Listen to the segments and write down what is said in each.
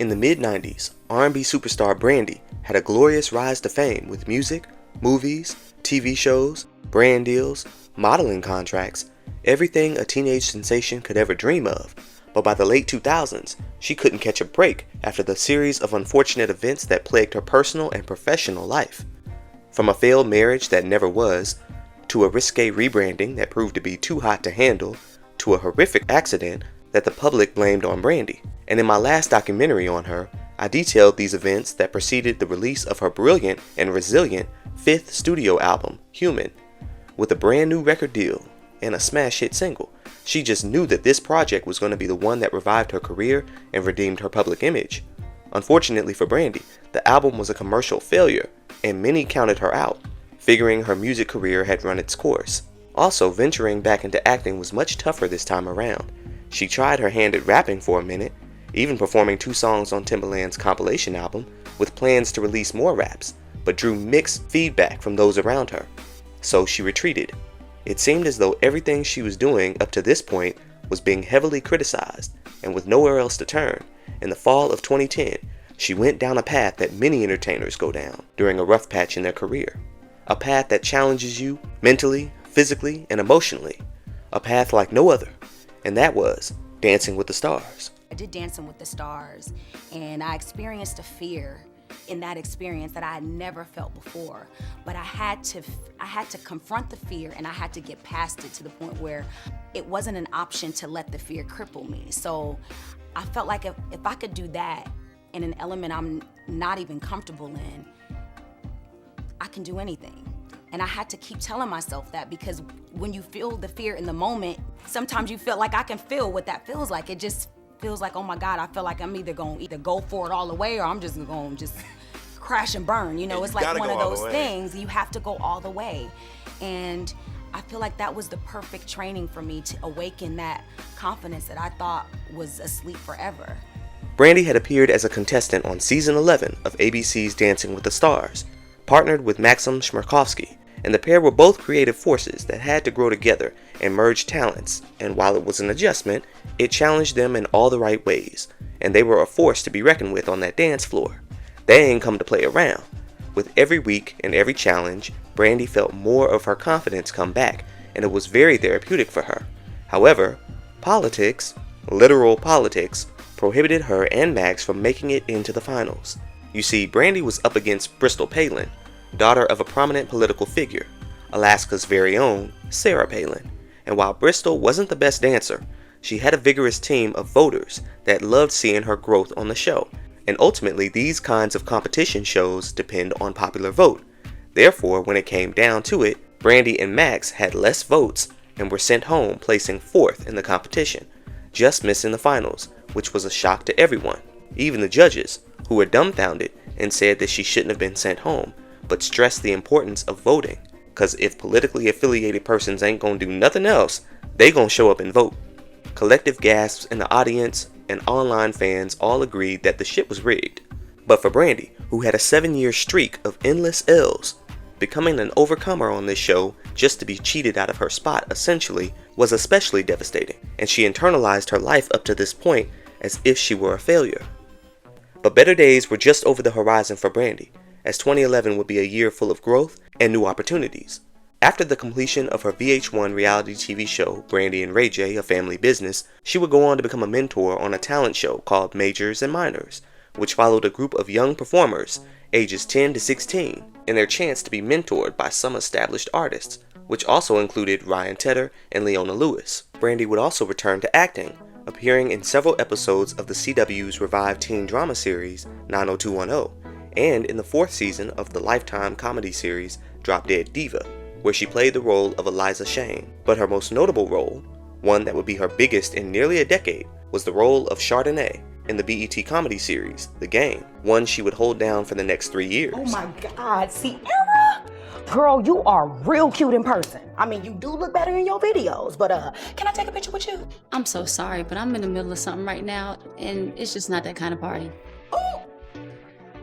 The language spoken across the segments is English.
In the mid-90s, R&B superstar Brandy had a glorious rise to fame with music, movies, TV shows, brand deals, modeling contracts, everything a teenage sensation could ever dream of. But by the late 2000s, she couldn't catch a break after the series of unfortunate events that plagued her personal and professional life. From a failed marriage that never was, to a risque rebranding that proved to be too hot to handle, to a horrific accident that the public blamed on Brandy. And in my last documentary on her, I detailed these events that preceded the release of her brilliant and resilient 5th studio album, Human. With a brand new record deal and a smash hit single, she just knew that this project was going to be the one that revived her career and redeemed her public image. Unfortunately for Brandy, the album was a commercial failure, and many counted her out, figuring her music career had run its course. Also, venturing back into acting was much tougher this time around. She tried her hand at rapping for a minute, even performing 2 songs on Timbaland's compilation album, with plans to release more raps, but drew mixed feedback from those around her. So she retreated. It seemed as though everything she was doing up to this point was being heavily criticized, and with nowhere else to turn, in the fall of 2010, she went down a path that many entertainers go down during a rough patch in their career. A path that challenges you mentally, physically, and emotionally. A path like no other, and that was Dancing with the Stars. I did Dancing with the Stars, and I experienced a fear in that experience that I had never felt before. But I had to confront the fear, and I had to get past it to the point where it wasn't an option to let the fear cripple me. So I felt like if I could do that in an element I'm not even comfortable in, I can do anything. And I had to keep telling myself that, because when you feel the fear in the moment, sometimes you feel like I can feel what that feels like. It just feels like, oh my God, I feel like I'm either going to go for it all the way, or I'm just going to crash and burn. You know, it's like one of those things. You have to go all the way. And I feel like that was the perfect training for me to awaken that confidence that I thought was asleep forever. Brandy had appeared as a contestant on season 11 of ABC's Dancing with the Stars, partnered with Maxim Shmerkovsky, and the pair were both creative forces that had to grow together and merge talents, and while it was an adjustment, it challenged them in all the right ways, and they were a force to be reckoned with on that dance floor. They ain't come to play around. With every week and every challenge, Brandy felt more of her confidence come back, and it was very therapeutic for her. However, politics, literal politics, prohibited her and Max from making it into the finals. You see, Brandy was up against Bristol Palin, daughter of a prominent political figure, Alaska's very own Sarah Palin. And while Bristol wasn't the best dancer, she had a vigorous team of voters that loved seeing her growth on the show. And ultimately, these kinds of competition shows depend on popular vote. Therefore, when it came down to it, Brandy and Max had less votes and were sent home, placing 4th in the competition, just missing the finals, which was a shock to everyone, even the judges, who were dumbfounded and said that she shouldn't have been sent home, but stressed the importance of voting, cause if politically affiliated persons ain't gonna do nothing else, they gonna show up and vote. Collective gasps in the audience and online fans all agreed that the shit was rigged. But for Brandy, who had a 7-year streak of endless L's, becoming an overcomer on this show just to be cheated out of her spot essentially was especially devastating, and she internalized her life up to this point as if she were a failure. But better days were just over the horizon for Brandy, as 2011 would be a year full of growth and new opportunities. After the completion of her VH1 reality TV show, Brandy and Ray J, A Family Business, she would go on to become a mentor on a talent show called Majors and Minors, which followed a group of young performers, ages 10 to 16, and their chance to be mentored by some established artists, which also included Ryan Tedder and Leona Lewis. Brandy would also return to acting, appearing in several episodes of the CW's revived teen drama series 90210, and in the 4th season of the Lifetime comedy series Drop Dead Diva, where she played the role of Eliza Shane. But her most notable role, one that would be her biggest in nearly a decade, was the role of Chardonnay in the BET comedy series The Game, one she would hold down for the next 3 years. Oh my God, Sierra! Girl, you are real cute in person. I mean, you do look better in your videos, but can I take a picture with you? I'm so sorry, but I'm in the middle of something right now, and it's just not that kind of party. Oh,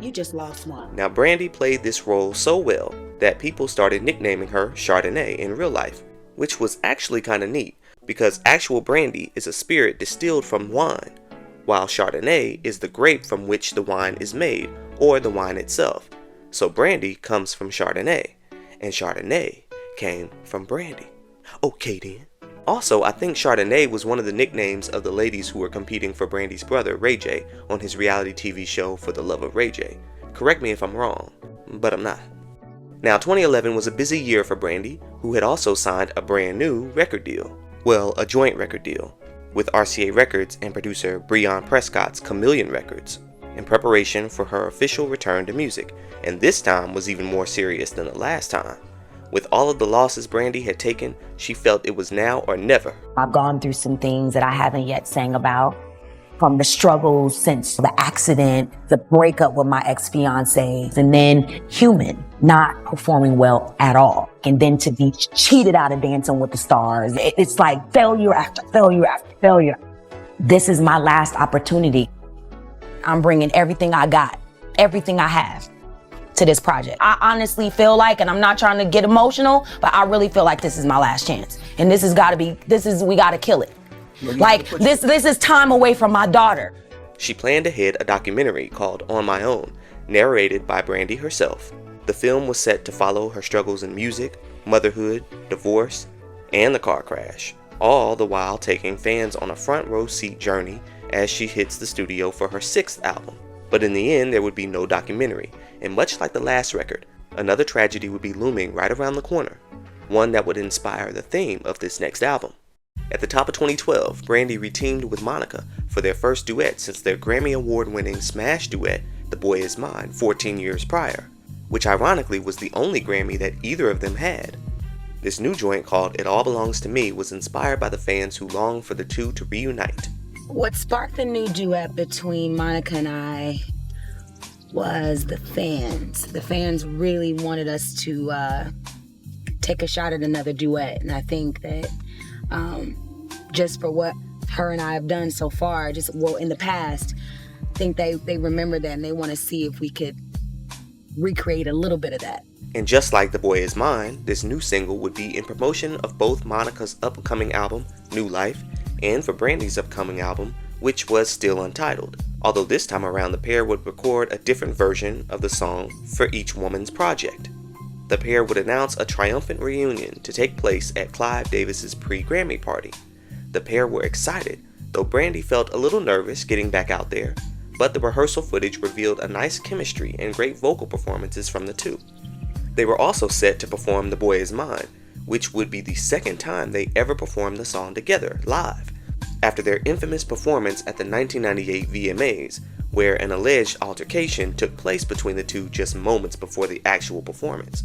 you just lost one. Now, Brandy played this role so well that people started nicknaming her Chardonnay in real life, which was actually kind of neat, because actual brandy is a spirit distilled from wine. while Chardonnay is the grape from which the wine is made, or the wine itself. So Brandy comes from Chardonnay, and Chardonnay came from Brandy. Okay then. Also, I think Chardonnay was one of the nicknames of the ladies who were competing for Brandy's brother, Ray J, on his reality TV show For the Love of Ray J. Correct me if I'm wrong, but I'm not. Now, 2011 was a busy year for Brandy, who had also signed a brand new record deal. Well, a joint record deal, with RCA Records and producer Breon Prescott's Chameleon Records, in preparation for her official return to music, and this time was even more serious than the last time. With all of the losses Brandy had taken, she felt it was now or never. I've gone through some things that I haven't yet sang about, from the struggles since the accident, the breakup with my ex-fiance, and then Human, not performing well at all. And then to be cheated out of Dancing with the Stars. It's like failure after failure after failure. This is my last opportunity. I'm bringing everything I got, everything I have, to this project. I honestly feel like, and I'm not trying to get emotional, but I really feel like this is my last chance. And we gotta kill it. Like, this is time away from my daughter. She planned ahead a documentary called On My Own, narrated by Brandy herself. The film was set to follow her struggles in music, motherhood, divorce, and the car crash, all the while taking fans on a front row seat journey as she hits the studio for her 6th album. But in the end, there would be no documentary, and much like the last record, another tragedy would be looming right around the corner, one that would inspire the theme of this next album. At the top of 2012, Brandy reteamed with Monica for their first duet since their Grammy Award-winning smash duet, The Boy Is Mine, 14 years prior, which ironically was the only Grammy that either of them had. This new joint called It All Belongs to Me was inspired by the fans who longed for the two to reunite. What sparked the new duet between Monica and I was the fans. The fans really wanted us to take a shot at another duet. And I think that just for what her and I have done so far, in the past, I think they remember that and they want to see if we could recreate a little bit of that. And just like The Boy Is Mine, this new single would be in promotion of both Monica's upcoming album, New Life, and for Brandy's upcoming album, which was still untitled, although this time around the pair would record a different version of the song for each woman's project. The pair would announce a triumphant reunion to take place at Clive Davis's pre-Grammy party. The pair were excited, though Brandy felt a little nervous getting back out there, but the rehearsal footage revealed a nice chemistry and great vocal performances from the two. They were also set to perform The Boy Is Mine, which would be the second time they ever performed the song together, live, after their infamous performance at the 1998 VMAs, where an alleged altercation took place between the two just moments before the actual performance.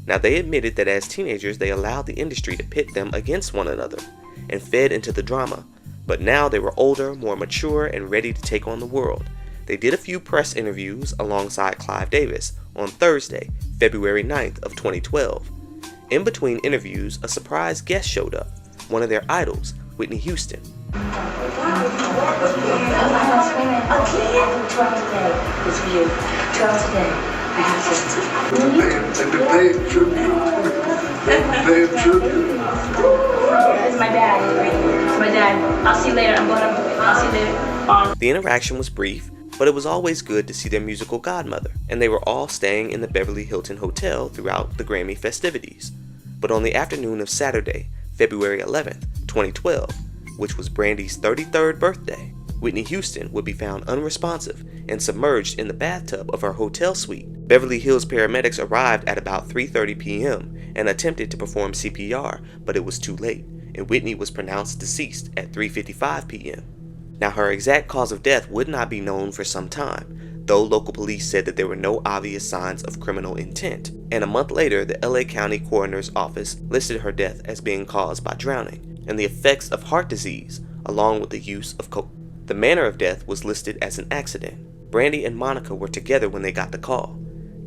Now, they admitted that as teenagers they allowed the industry to pit them against one another and fed into the drama, but now they were older, more mature, and ready to take on the world. They did a few press interviews alongside Clive Davis on Thursday, February 9th of 2012. In between interviews, a surprise guest showed up, one of their idols, Whitney Houston. The interaction was brief, but it was always good to see their musical godmother, and they were all staying in the Beverly Hilton Hotel throughout the Grammy festivities. But on the afternoon of Saturday, February 11th, 2012, which was Brandy's 33rd birthday, Whitney Houston would be found unresponsive and submerged in the bathtub of her hotel suite. Beverly Hills paramedics arrived at about 3:30 p.m. and attempted to perform CPR, but it was too late, and Whitney was pronounced deceased at 3:55 p.m. Now, her exact cause of death would not be known for some time, though local police said that there were no obvious signs of criminal intent, and a month later, the LA County Coroner's Office listed her death as being caused by drowning and the effects of heart disease, along with the use of coke. The manner of death was listed as an accident. Brandy and Monica were together when they got the call.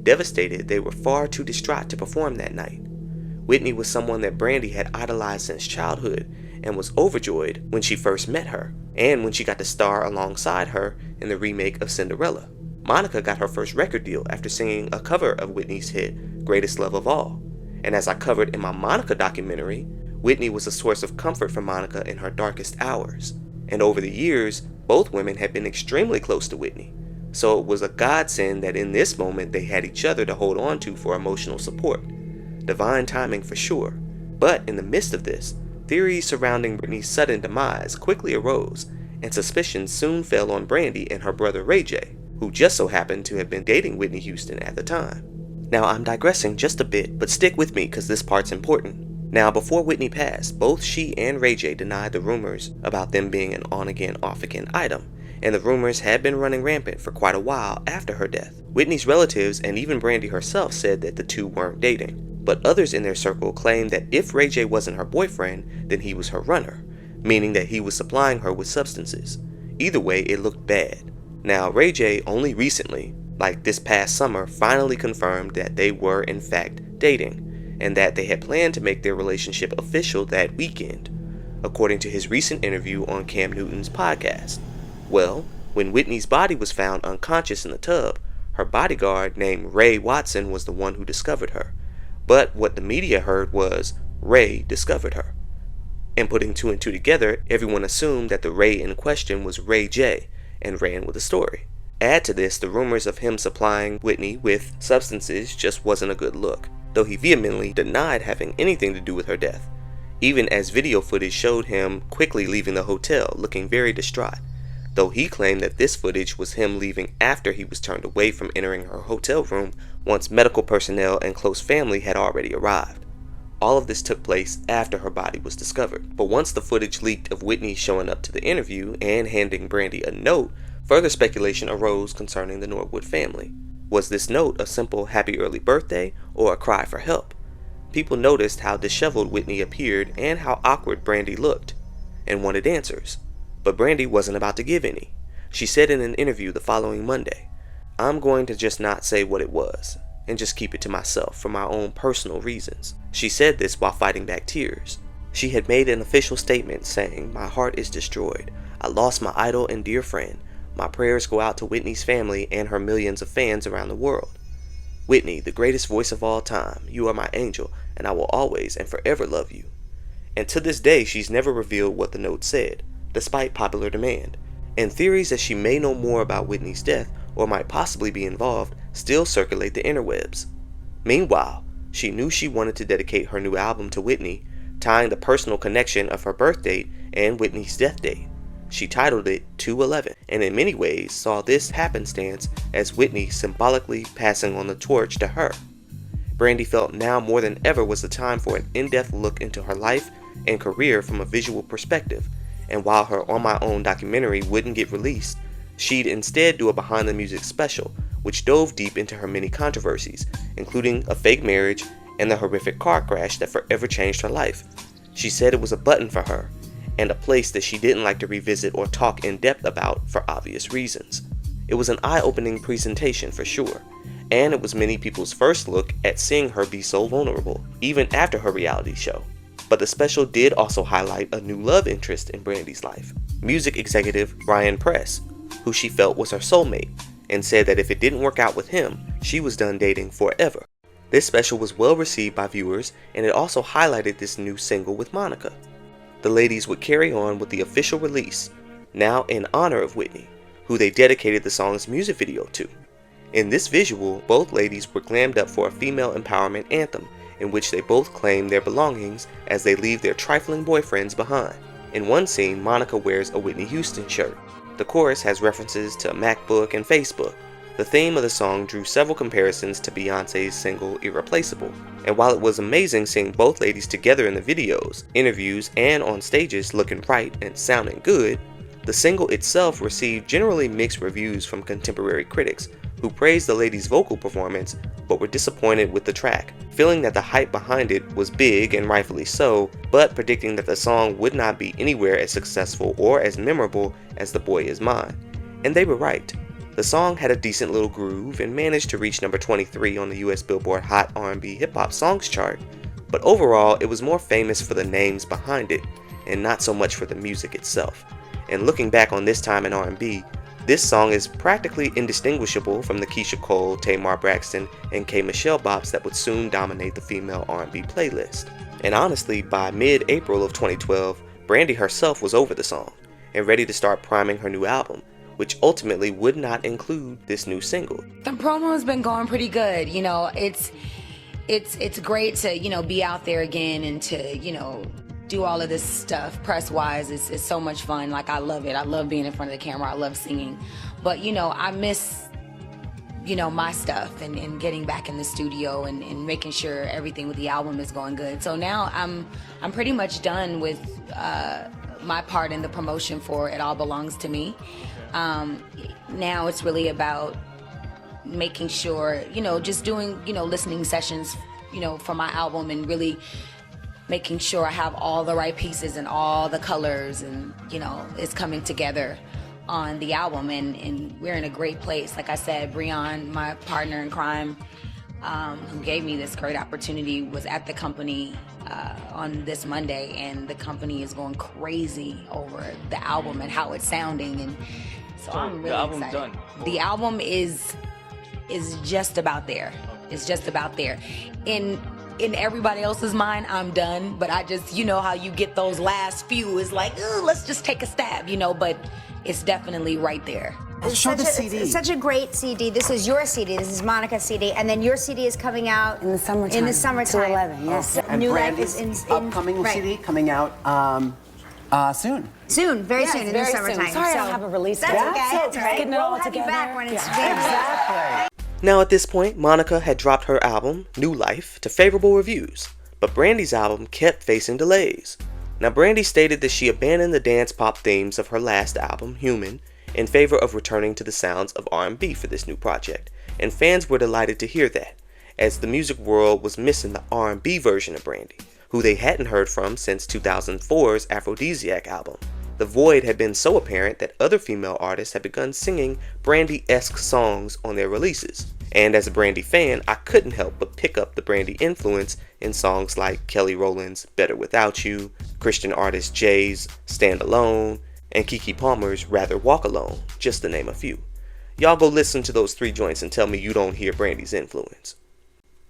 Devastated, they were far too distraught to perform that night. Whitney was someone that Brandy had idolized since childhood and was overjoyed when she first met her, and when she got to star alongside her in the remake of Cinderella. Monica got her first record deal after singing a cover of Whitney's hit, Greatest Love of All. And as I covered in my Monica documentary, Whitney was a source of comfort for Monica in her darkest hours. And over the years, Both women had been extremely close to Whitney, so it was a godsend that in this moment they had each other to hold on to for emotional support. Divine timing for sure. But in the midst of this, theories surrounding Whitney's sudden demise quickly arose, and suspicions soon fell on Brandy and her brother Ray J, who just so happened to have been dating Whitney Houston at the time. Now I'm digressing just a bit, but stick with me because this part's important. Now before Whitney passed, both she and Ray J denied the rumors about them being an on-again, off-again item, and the rumors had been running rampant for quite a while after her death. Whitney's relatives and even Brandy herself said that the two weren't dating, but others in their circle claimed that if Ray J wasn't her boyfriend, then he was her runner, meaning that he was supplying her with substances. Either way, it looked bad. Now Ray J only recently, like this past summer, finally confirmed that they were in fact dating, and that they had planned to make their relationship official that weekend, according to his recent interview on Cam Newton's podcast. Well, when Whitney's body was found unconscious in the tub, her bodyguard named Ray Watson was the one who discovered her. But what the media heard was Ray discovered her. And putting two and two together, everyone assumed that the Ray in question was Ray J, and ran with the story. Add to this the rumors of him supplying Whitney with substances just wasn't a good look, though he vehemently denied having anything to do with her death, even as video footage showed him quickly leaving the hotel looking very distraught, though he claimed that this footage was him leaving after he was turned away from entering her hotel room once medical personnel and close family had already arrived. All of this took place after her body was discovered, but once the footage leaked of Whitney showing up to the interview and handing Brandy a note, further speculation arose concerning the Norwood family. Was this note a simple happy early birthday or a cry for help? People noticed how disheveled Whitney appeared and how awkward Brandy looked, and wanted answers. But Brandy wasn't about to give any. She said in an interview the following Monday, "I'm going to just not say what it was, and just keep it to myself for my own personal reasons." She said this while fighting back tears. She had made an official statement saying, "My heart is destroyed. I lost my idol and dear friend. My prayers go out to Whitney's family and her millions of fans around the world. Whitney, the greatest voice of all time, you are my angel, and I will always and forever love you." And to this day, she's never revealed what the note said, despite popular demand. And theories that she may know more about Whitney's death, or might possibly be involved, still circulate the interwebs. Meanwhile, she knew she wanted to dedicate her new album to Whitney, tying the personal connection of her birth date and Whitney's death date. She titled it 2/11, and in many ways saw this happenstance as Whitney symbolically passing on the torch to her. Brandy felt now more than ever was the time for an in-depth look into her life and career from a visual perspective, and while her On My Own documentary wouldn't get released, she'd instead do a behind the music special, which dove deep into her many controversies, including a fake marriage and the horrific car crash that forever changed her life. She said it was a button for her, and a place that she didn't like to revisit or talk in depth about for obvious reasons. It was an eye-opening presentation for sure, and it was many people's first look at seeing her be so vulnerable, even after her reality show. But the special did also highlight a new love interest in Brandy's life, music executive Brian Press, who she felt was her soulmate, and said that if it didn't work out with him, she was done dating forever. This special was well received by viewers, and it also highlighted this new single with Monica. The ladies would carry on with the official release, now in honor of Whitney, who they dedicated the song's music video to. In this visual, both ladies were glammed up for a female empowerment anthem, in which they both claim their belongings as they leave their trifling boyfriends behind. In one scene, Monica wears a Whitney Houston shirt. The chorus has references to MacBook and Facebook. The theme of the song drew several comparisons to Beyoncé's single Irreplaceable, and while it was amazing seeing both ladies together in the videos, interviews, and on stages looking right and sounding good, the single itself received generally mixed reviews from contemporary critics, who praised the ladies' vocal performance but were disappointed with the track, feeling that the hype behind it was big and rightfully so, but predicting that the song would not be anywhere as successful or as memorable as The Boy Is Mine. And they were right. The song had a decent little groove and managed to reach number 23 on the US Billboard Hot R&B Hip Hop Songs chart, but overall it was more famous for the names behind it and not so much for the music itself. And looking back on this time in R&B, this song is practically indistinguishable from the Keisha Cole, Tamar Braxton, and K. Michelle bops that would soon dominate the female R&B playlist. And honestly, by mid-April of 2012, Brandy herself was over the song, and ready to start priming her new album, which ultimately would not include this new single. The promo's been going pretty good. You know, it's great to, you know, be out there again and to, you know, do all of this stuff press-wise. It's so much fun. Like, I love it. I love being in front of the camera. I love singing. But, you know, I miss, you know, my stuff and getting back in the studio and making sure everything with the album is going good. So now I'm pretty much done with my part in the promotion for It All Belongs to Me. Now it's really about making sure, you know, just doing, you know, listening sessions, you know, for my album and really making sure I have all the right pieces and all the colors and, you know, it's coming together on the album, and we're in a great place. Like I said, Breon, my partner in crime, who gave me this great opportunity, was at the company on this Monday, and the company is going crazy over the album and how it's sounding, and so I'm really excited. Done. The album is just about there. It's just about there. In everybody else's mind, I'm done, but I just, you know how you get those last few, is like, let's just take a stab, you know, but it's definitely right there. It's such a great CD. This is your CD. This is Monica's CD, and then your CD is coming out in the summertime. In the summertime. 2/11, yes. Oh. And New Brandy's Life is in upcoming right. CD coming out soon. Soon, very soon, in the summertime. Sorry, I don't have a release date. That's okay. That's right. Getting it all together. We'll have you back when it's Exactly. Now at this point, Monica had dropped her album, New Life, to favorable reviews, but Brandy's album kept facing delays. Now Brandy stated that she abandoned the dance pop themes of her last album, Human, in favor of returning to the sounds of R&B for this new project, and fans were delighted to hear that, as the music world was missing the R&B version of Brandy, who they hadn't heard from since 2004's Aphrodisiac album. The void had been so apparent that other female artists had begun singing Brandy-esque songs on their releases, and as a Brandy fan, I couldn't help but pick up the Brandy influence in songs like Kelly Rowland's Better Without You, Christian artist Jay's Stand Alone, and Keke Palmer's Rather Walk Alone, just to name a few. Y'all go listen to those 3 joints and tell me you don't hear Brandy's influence.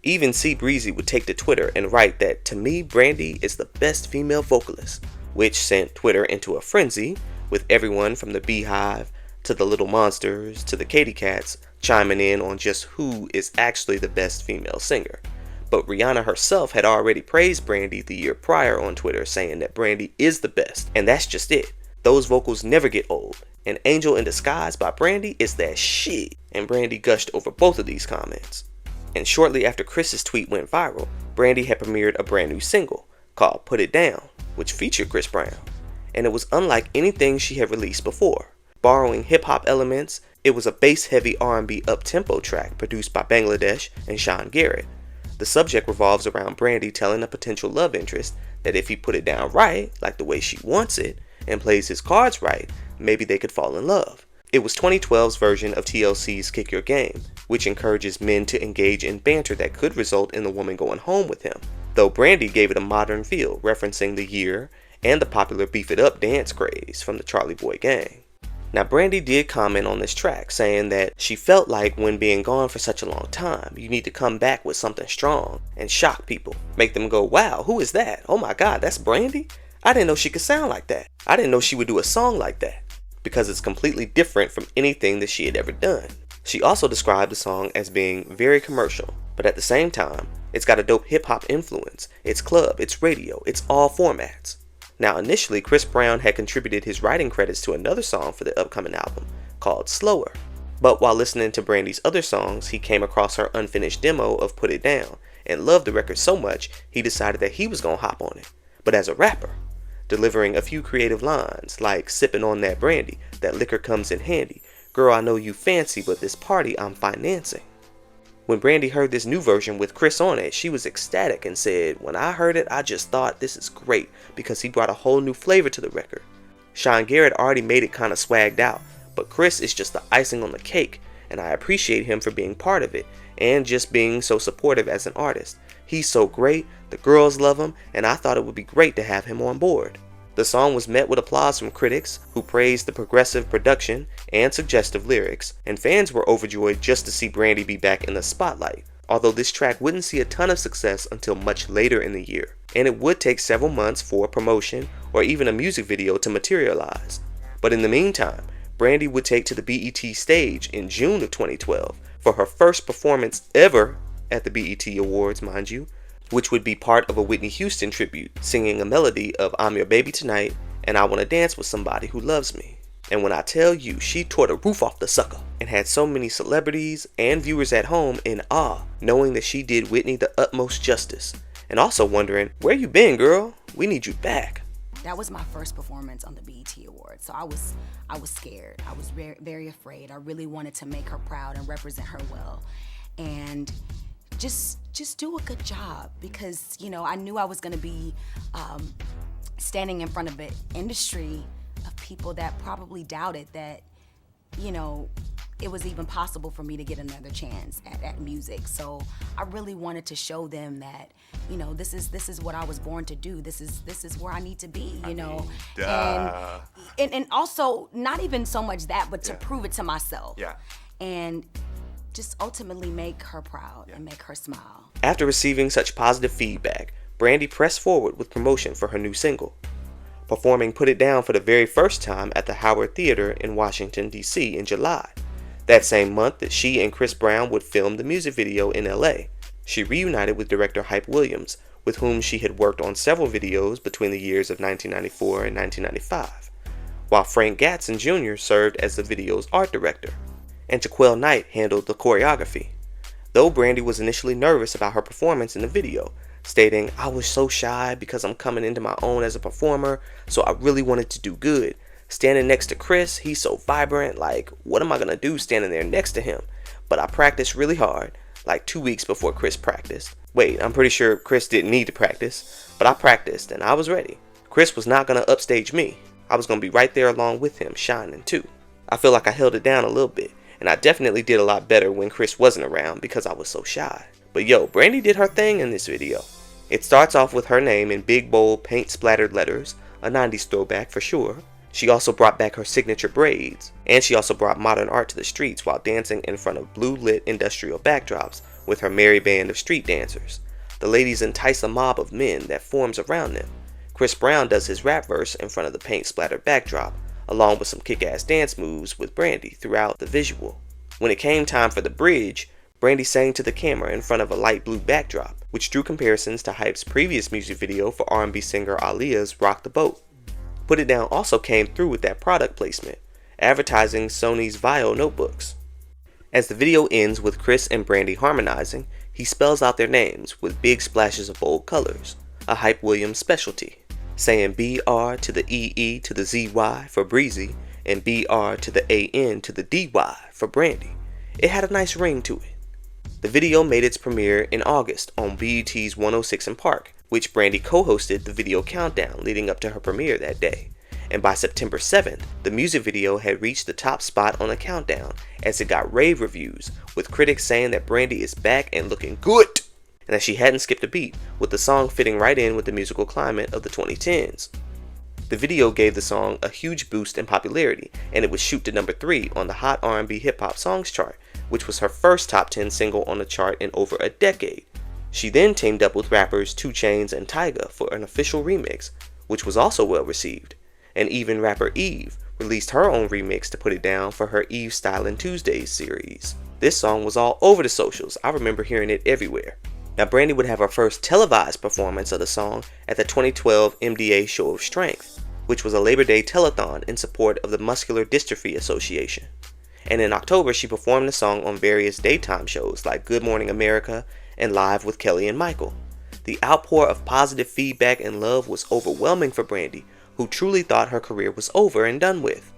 Even C Breezy would take to Twitter and write that, to me, Brandy is the best female vocalist, which sent Twitter into a frenzy, with everyone from the Beehive to the Little Monsters to the Katy Cats chiming in on just who is actually the best female singer. But Rihanna herself had already praised Brandy the year prior on Twitter, saying that Brandy is the best, and that's just it. Those vocals never get old, and Angel in Disguise by Brandy is that shit, and Brandy gushed over both of these comments. And shortly after Chris's tweet went viral, Brandy had premiered a brand new single called Put It Down, which featured Chris Brown, and it was unlike anything she had released before. Borrowing hip-hop elements, it was a bass-heavy R&B up-tempo track produced by Bangladesh and Sean Garrett. The subject revolves around Brandy telling a potential love interest that if he put it down right, like the way she wants it, and plays his cards right, maybe they could fall in love. It was 2012's version of TLC's Kick Your Game, which encourages men to engage in banter that could result in the woman going home with him, though Brandy gave it a modern feel, referencing the year and the popular Beef It Up dance craze from the Charlie Boy gang. Now Brandy did comment on this track, saying that she felt like when being gone for such a long time, you need to come back with something strong and shock people, make them go, wow, who is that? Oh my god, that's Brandy? I didn't know she could sound like that. I didn't know she would do a song like that, because it's completely different from anything that she had ever done. She also described the song as being very commercial, but at the same time, it's got a dope hip-hop influence. It's club, it's radio, it's all formats. Now initially, Chris Brown had contributed his writing credits to another song for the upcoming album, called Slower. But while listening to Brandy's other songs, he came across her unfinished demo of Put It Down, and loved the record so much, he decided that he was gonna hop on it, but as a rapper, delivering a few creative lines like sipping on that brandy, that liquor comes in handy, girl I know you fancy but this party I'm financing. When Brandy heard this new version with Chris on it, she was ecstatic and said, when I heard it I just thought this is great because he brought a whole new flavor to the record. Sean Garrett already made it kinda swagged out, but Chris is just the icing on the cake, and I appreciate him for being part of it and just being so supportive as an artist. He's so great, the girls love him, and I thought it would be great to have him on board. The song was met with applause from critics, who praised the progressive production and suggestive lyrics, and fans were overjoyed just to see Brandy be back in the spotlight, although this track wouldn't see a ton of success until much later in the year, and it would take several months for promotion or even a music video to materialize. But in the meantime, Brandy would take to the BET stage in June of 2012 for her first performance ever at the BET Awards, mind you, which would be part of a Whitney Houston tribute, singing a melody of I'm Your Baby Tonight and I Wanna Dance With Somebody Who Loves Me. And when I tell you, she tore the roof off the sucker and had so many celebrities and viewers at home in awe, knowing that she did Whitney the utmost justice, and also wondering, where you been, girl? We need you back. That was my first performance on the BET Awards, so I was scared. I was very, very afraid. I really wanted to make her proud and represent her well, and just do a good job, because I knew I was going to be standing in front of an industry of people that probably doubted that it was even possible for me to get another chance at music. So I really wanted to show them that this is what I was born to do. This is where I need to be, and also not even so much that, but to prove it to myself. Yeah. And just ultimately make her proud and make her smile. After receiving such positive feedback, Brandy pressed forward with promotion for her new single, performing Put It Down for the very first time at the Howard Theater in Washington, D.C. in July. That same month that she and Chris Brown would film the music video in L.A., she reunited with director Hype Williams, with whom she had worked on several videos between the years of 1994 and 1995, while Frank Gatson Jr. served as the video's art director, and Jaquel Knight handled the choreography. Though Brandy was initially nervous about her performance in the video, stating, I was so shy because I'm coming into my own as a performer, so I really wanted to do good. Standing next to Chris, he's so vibrant, like, what am I gonna do standing there next to him? But I practiced really hard, like 2 weeks before Chris practiced. Wait, I'm pretty sure Chris didn't need to practice, but I practiced and I was ready. Chris was not gonna upstage me. I was gonna be right there along with him, shining too. I feel like I held it down a little bit, and I definitely did a lot better when Chris wasn't around because I was so shy. But yo, Brandy did her thing in this video. It starts off with her name in big bold paint splattered letters, a 90s throwback for sure. She also brought back her signature braids, and she also brought modern art to the streets while dancing in front of blue lit industrial backdrops with her merry band of street dancers. The ladies entice a mob of men that forms around them. Chris Brown does his rap verse in front of the paint splattered backdrop, along with some kick-ass dance moves with Brandy throughout the visual. When it came time for the bridge, Brandy sang to the camera in front of a light blue backdrop, which drew comparisons to Hype's previous music video for R&B singer Aaliyah's Rock the Boat. Put It Down also came through with that product placement, advertising Sony's Vio notebooks. As the video ends with Chris and Brandy harmonizing, he spells out their names with big splashes of bold colors, a Hype Williams specialty, saying BR to the EE to the ZY for Breezy, and BR to the AN to the DY for Brandy. It had a nice ring to it. The video made its premiere in August on BET's 106 & Park, which Brandy co-hosted the video countdown leading up to her premiere that day. And by September 7th, the music video had reached the top spot on the countdown as it got rave reviews, with critics saying that Brandy is back and looking good, and that she hadn't skipped a beat, with the song fitting right in with the musical climate of the 2010s. The video gave the song a huge boost in popularity, and it would shoot to number 3 on the Hot R&B Hip Hop Songs chart, which was her first top 10 single on the chart in over a decade. She then teamed up with rappers 2 Chainz and Tyga for an official remix, which was also well received, and even rapper Eve released her own remix to Put It Down for her Eve Stylin' Tuesdays series. This song was all over the socials. I remember hearing it everywhere. Now Brandy would have her first televised performance of the song at the 2012 MDA Show of Strength, which was a Labor Day telethon in support of the Muscular Dystrophy Association. And in October, she performed the song on various daytime shows like Good Morning America and Live with Kelly and Michael. The outpour of positive feedback and love was overwhelming for Brandy, who truly thought her career was over and done with.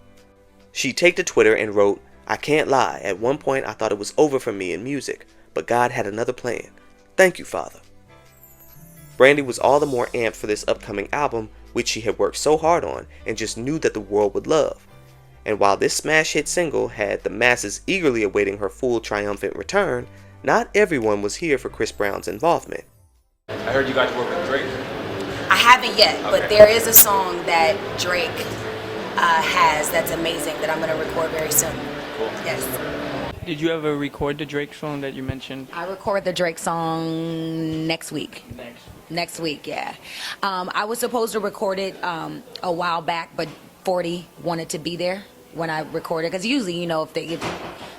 She took to Twitter and wrote, I can't lie, at one point I thought it was over for me in music, but God had another plan. Thank you, Father. Brandy was all the more amped for this upcoming album, which she had worked so hard on and just knew that the world would love. And while this smash hit single had the masses eagerly awaiting her full triumphant return, not everyone was here for Chris Brown's involvement. I heard you got to work with Drake. I haven't yet, but there is a song that Drake has that's amazing that I'm going to record very soon. Cool. Yes. Did you ever record the Drake song that you mentioned? I record the Drake song next week. Next week, yeah. I was supposed to record it a while back, but 40 wanted to be there when I recorded, because usually, if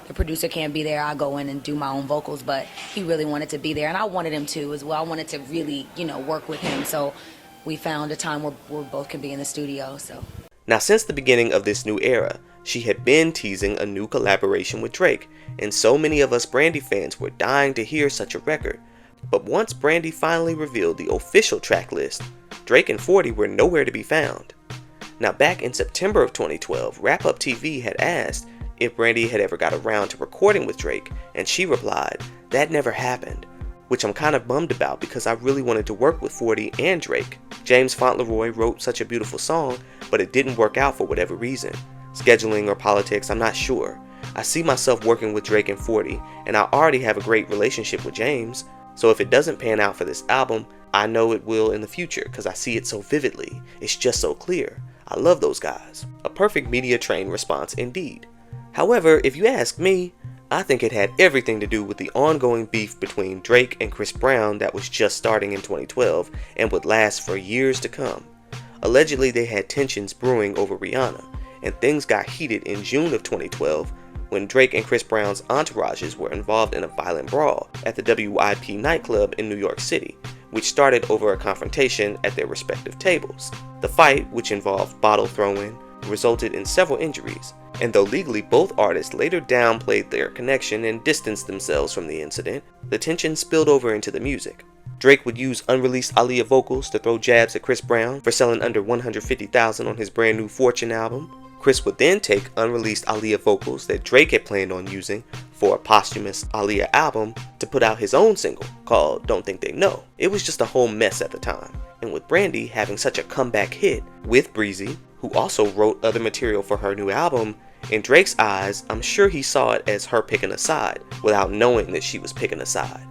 the producer can't be there, I go in and do my own vocals, but he really wanted to be there, and I wanted him to as well. I wanted to really, work with him, so we found a time where we both can be in the studio. So Now, since the beginning of this new era, she had been teasing a new collaboration with Drake, and so many of us Brandy fans were dying to hear such a record. But once Brandy finally revealed the official track list, Drake and 40 were nowhere to be found. Now, back in September of 2012, Wrap Up TV had asked if Brandy had ever got around to recording with Drake, and she replied, "That never happened," which I'm kind of bummed about because I really wanted to work with 40 and Drake. James Fauntleroy wrote such a beautiful song, but it didn't work out for whatever reason. Scheduling or politics, I'm not sure. I see myself working with Drake and 40, and I already have a great relationship with James, so if it doesn't pan out for this album, I know it will in the future because I see it so vividly. It's just so clear. I love those guys. A perfect media train response indeed. However, if you ask me, I think it had everything to do with the ongoing beef between Drake and Chris Brown that was just starting in 2012 and would last for years to come. Allegedly, they had tensions brewing over Rihanna, and things got heated in June of 2012 when Drake and Chris Brown's entourages were involved in a violent brawl at the WIP nightclub in New York City, which started over a confrontation at their respective tables. The fight, which involved bottle throwing, resulted in several injuries, and though legally both artists later downplayed their connection and distanced themselves from the incident, the tension spilled over into the music. Drake would use unreleased Aaliyah vocals to throw jabs at Chris Brown for selling under $150,000 on his brand new Fortune album. Chris would then take unreleased Aaliyah vocals that Drake had planned on using for a posthumous Aaliyah album to put out his own single called Don't Think They Know. It was just a whole mess at the time. And with Brandy having such a comeback hit with Breezy, who also wrote other material for her new album, in Drake's eyes, I'm sure he saw it as her picking a side without knowing that she was picking a side.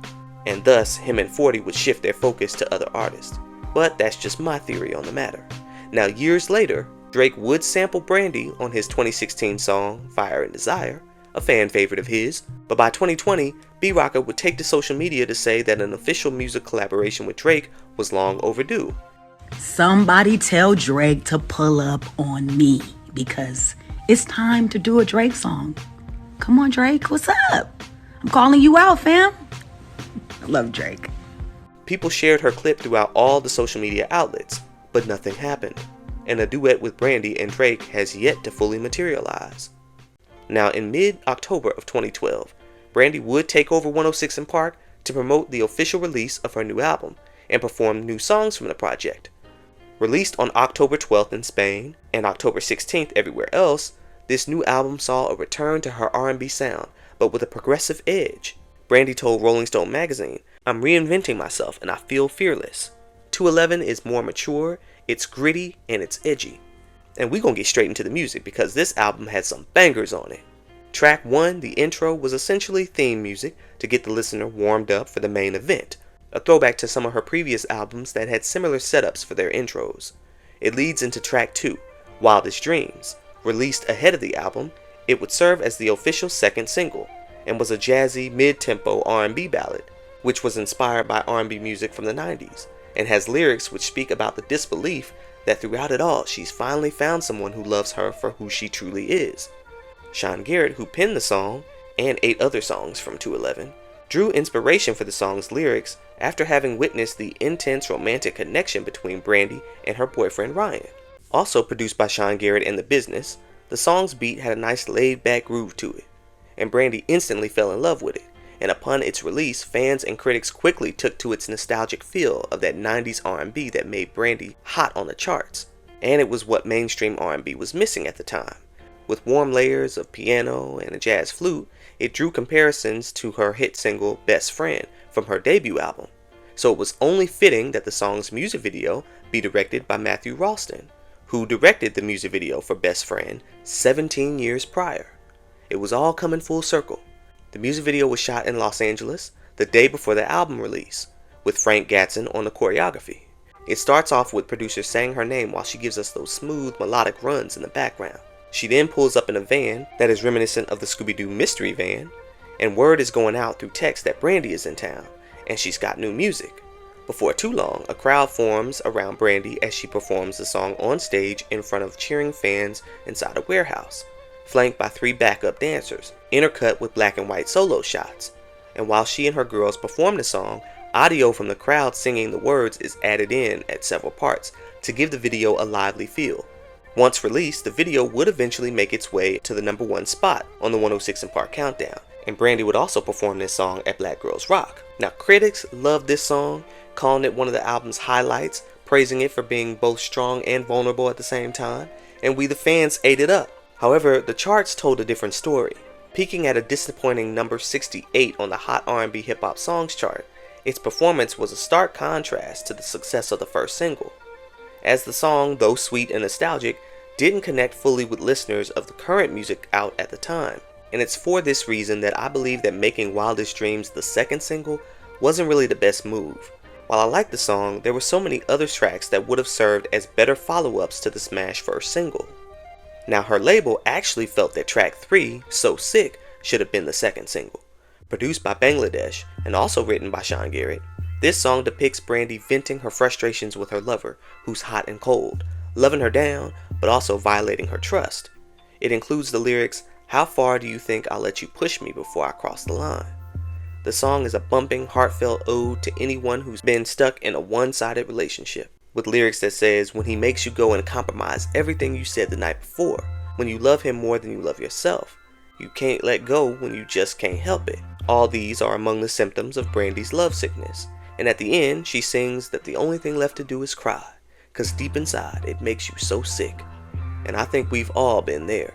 And thus, him and 40 would shift their focus to other artists. But that's just my theory on the matter. Now, years later, Drake would sample Brandy on his 2016 song Fire and Desire, a fan favorite of his, but by 2020, B-Rocka would take to social media to say that an official music collaboration with Drake was long overdue. Somebody tell Drake to pull up on me because it's time to do a Drake song. Come on, Drake, what's up? I'm calling you out, fam. I love Drake. People shared her clip throughout all the social media outlets, but nothing happened, and a duet with Brandy and Drake has yet to fully materialize. Now, in mid-October of 2012, Brandy would take over 106 & Park to promote the official release of her new album and perform new songs from the project. Released on October 12th in Spain and October 16th everywhere else, this new album saw a return to her R&B sound, but with a progressive edge. Brandy told Rolling Stone magazine, "I'm reinventing myself and I feel fearless. 211 is more mature, it's gritty, and it's edgy." And we gonna get straight into the music because this album had some bangers on it. Track 1, the intro, was essentially theme music to get the listener warmed up for the main event, a throwback to some of her previous albums that had similar setups for their intros. It leads into track 2, Wildest Dreams. Released ahead of the album, it would serve as the official second single, and was a jazzy, mid-tempo R&B ballad, which was inspired by R&B music from the 90s, and has lyrics which speak about the disbelief that throughout it all, she's finally found someone who loves her for who she truly is. Sean Garrett, who penned the song, and 8 other songs from 211, drew inspiration for the song's lyrics after having witnessed the intense romantic connection between Brandy and her boyfriend Ryan. Also produced by Sean Garrett and The Business, the song's beat had a nice laid-back groove to it, and Brandy instantly fell in love with it, and upon its release, fans and critics quickly took to its nostalgic feel of that 90s R&B that made Brandy hot on the charts, and it was what mainstream R&B was missing at the time. With warm layers of piano and a jazz flute, it drew comparisons to her hit single Best Friend from her debut album, so it was only fitting that the song's music video be directed by Matthew Ralston, who directed the music video for Best Friend 17 years prior. It was all coming full circle. The music video was shot in Los Angeles the day before the album release, with Frank Gatson on the choreography. It starts off with producer saying her name while she gives us those smooth melodic runs in the background. She then pulls up in a van that is reminiscent of the Scooby-Doo mystery van, and word is going out through text that Brandy is in town, and she's got new music. Before too long, a crowd forms around Brandy as she performs the song on stage in front of cheering fans inside a warehouse, flanked by 3 backup dancers, intercut with black and white solo shots. And while she and her girls perform the song, audio from the crowd singing the words is added in at several parts to give the video a lively feel. Once released, the video would eventually make its way to the #1 spot on the 106 & Park Countdown, and Brandy would also perform this song at Black Girls Rock. Now, critics loved this song, calling it one of the album's highlights, praising it for being both strong and vulnerable at the same time, and we the fans ate it up. However, the charts told a different story. Peaking at a disappointing number 68 on the Hot R&B Hip Hop Songs chart, its performance was a stark contrast to the success of the first single, as the song, though sweet and nostalgic, didn't connect fully with listeners of the current music out at the time. And it's for this reason that I believe that making Wildest Dreams the second single wasn't really the best move. While I liked the song, there were so many other tracks that would have served as better follow-ups to the smash first single. Now, her label actually felt that track 3, So Sick, should have been the second single. Produced by Bangladesh and also written by Sean Garrett, this song depicts Brandy venting her frustrations with her lover, who's hot and cold, loving her down, but also violating her trust. It includes the lyrics, "How far do you think I'll let you push me before I cross the line?" The song is a bumping, heartfelt ode to anyone who's been stuck in a one-sided relationship, with lyrics that says, when he makes you go and compromise everything you said the night before, when you love him more than you love yourself, you can't let go when you just can't help it. All these are among the symptoms of Brandy's love sickness, and at the end, she sings that the only thing left to do is cry, cause deep inside, it makes you so sick. And I think we've all been there.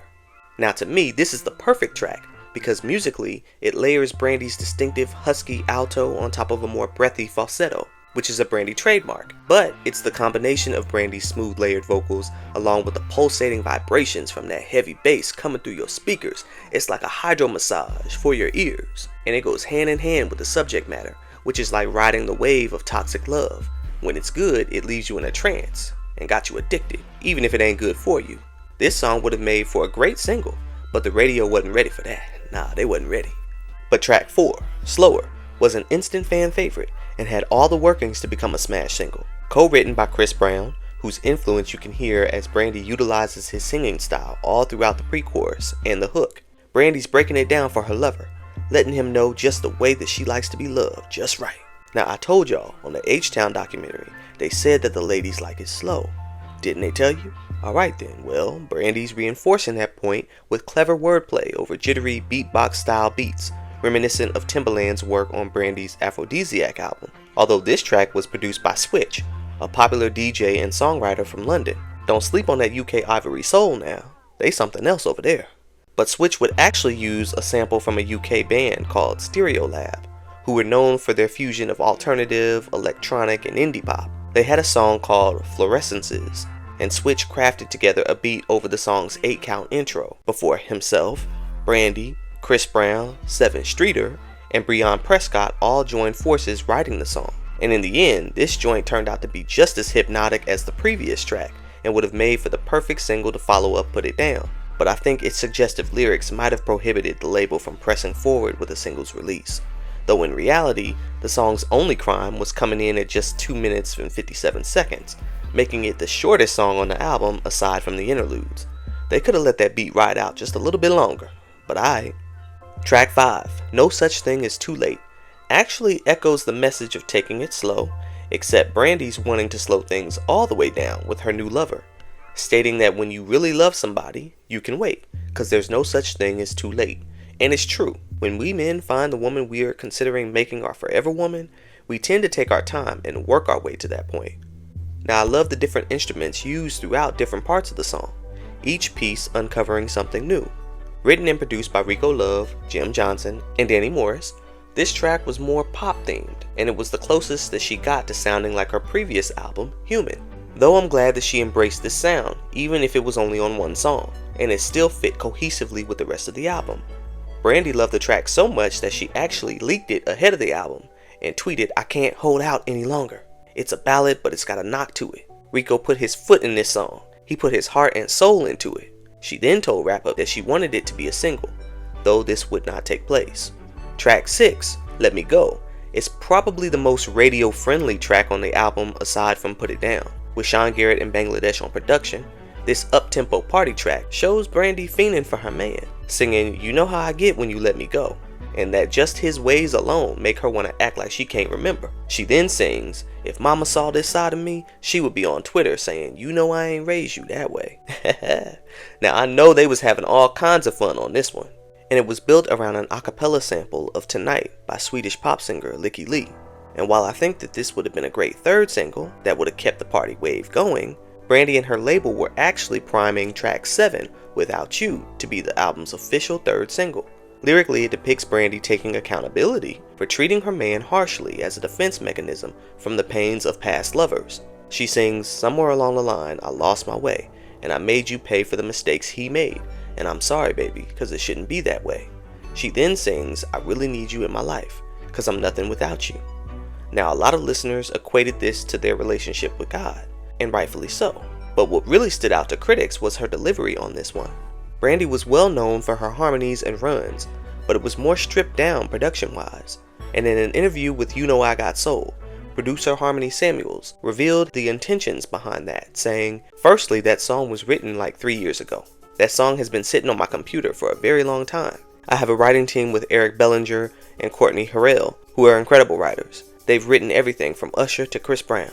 Now, to me, this is the perfect track, because musically, it layers Brandy's distinctive husky alto on top of a more breathy falsetto, which is a Brandy trademark. But it's the combination of Brandy's smooth layered vocals along with the pulsating vibrations from that heavy bass coming through your speakers. It's like a hydro massage for your ears. And it goes hand in hand with the subject matter, which is like riding the wave of toxic love. When it's good, it leaves you in a trance and got you addicted, even if it ain't good for you. This song would have made for a great single, but the radio wasn't ready for that. Nah, they wasn't ready. But track 4, Slower, was an instant fan favorite and had all the workings to become a smash single. Co-written by Chris Brown, whose influence you can hear as Brandy utilizes his singing style all throughout the pre-chorus and the hook. Brandy's breaking it down for her lover, letting him know just the way that she likes to be loved, just right. Now, I told y'all on the H-Town documentary, they said that the ladies like it slow. Didn't they tell you? Alright then, well, Brandy's reinforcing that point with clever wordplay over jittery beatbox style beats, reminiscent of Timbaland's work on Brandy's Aphrodisiac album. Although this track was produced by Switch, a popular DJ and songwriter from London. Don't sleep on that UK Ivory Soul now, they something else over there. But Switch would actually use a sample from a UK band called Stereolab, who were known for their fusion of alternative, electronic, and indie pop. They had a song called Fluorescences, and Switch crafted together a beat over the song's 8-count intro before himself, Brandy, Chris Brown, Seven Streeter, and Breon Prescott all joined forces writing the song. And in the end, this joint turned out to be just as hypnotic as the previous track and would have made for the perfect single to follow up Put It Down. But I think its suggestive lyrics might have prohibited the label from pressing forward with the single's release. Though in reality, the song's only crime was coming in at just 2 minutes and 57 seconds, making it the shortest song on the album aside from the interludes. They could have let that beat ride out just a little bit longer, but aight. Track 5, No Such Thing as Too Late, actually echoes the message of taking it slow, except Brandy's wanting to slow things all the way down with her new lover, stating that when you really love somebody, you can wait, cause there's no such thing as too late. And it's true, when we men find the woman we are considering making our forever woman, we tend to take our time and work our way to that point. Now, I love the different instruments used throughout different parts of the song, each piece uncovering something new. Written and produced by Rico Love, Jim Johnson, and Danny Morris, this track was more pop themed, and it was the closest that she got to sounding like her previous album, Human. Though I'm glad that she embraced this sound, even if it was only on one song, and it still fit cohesively with the rest of the album. Brandy loved the track so much that she actually leaked it ahead of the album and tweeted, "I can't hold out any longer. It's a ballad, but it's got a knock to it." Rico put his foot in this song. He put his heart and soul into it. She then told Wrap Up that she wanted it to be a single, though this would not take place. Track 6, Let Me Go, It's probably the most radio-friendly track on the album aside from Put It Down. With Sean Garrett and Bangladesh on production, this up-tempo party track shows Brandy fiending for her man, singing "You Know How I Get When You Let Me Go," and that just his ways alone make her want to act like she can't remember. She then sings, "If mama saw this side of me, she would be on Twitter saying, you know I ain't raised you that way." Now I know they was having all kinds of fun on this one, and it was built around an a cappella sample of Tonight by Swedish pop singer Lykke Li. And while I think that this would have been a great third single that would have kept the party wave going, Brandy and her label were actually priming track 7, Without You, to be the album's official third single. Lyrically, it depicts Brandy taking accountability for treating her man harshly as a defense mechanism from the pains of past lovers. She sings, "Somewhere along the line, I lost my way, and I made you pay for the mistakes he made, and I'm sorry, baby, cause it shouldn't be that way." She then sings, "I really need you in my life, cause I'm nothing without you." Now, a lot of listeners equated this to their relationship with God, and rightfully so. But what really stood out to critics was her delivery on this one. Brandy was well known for her harmonies and runs, but it was more stripped down production-wise. And in an interview with You Know I Got Soul, producer Harmony Samuels revealed the intentions behind that, saying, "Firstly, that song was written like 3 years ago. That song has been sitting on my computer for a very long time. I have a writing team with Eric Bellinger and Courtney Harrell, who are incredible writers. They've written everything from Usher to Chris Brown.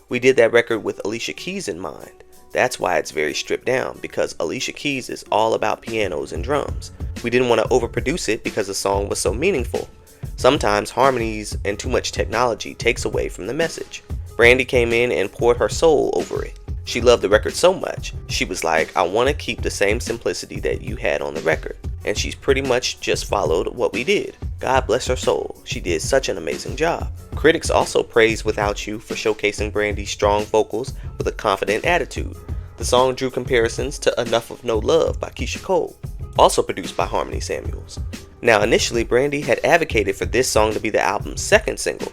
We did that record with Alicia Keys in mind. That's why it's very stripped down, because Alicia Keys is all about pianos and drums. We didn't want to overproduce it because the song was so meaningful. Sometimes harmonies and too much technology takes away from the message." Brandy came in and poured her soul over it. She loved the record so much, she was like, "I want to keep the same simplicity that you had on the record." And she's pretty much just followed what we did. God bless her soul, she did such an amazing job. Critics also praised Without You for showcasing Brandy's strong vocals with a confident attitude. The song drew comparisons to Enough of No Love by Keisha Cole, also produced by Harmony Samuels. Now initially, Brandy had advocated for this song to be the album's second single,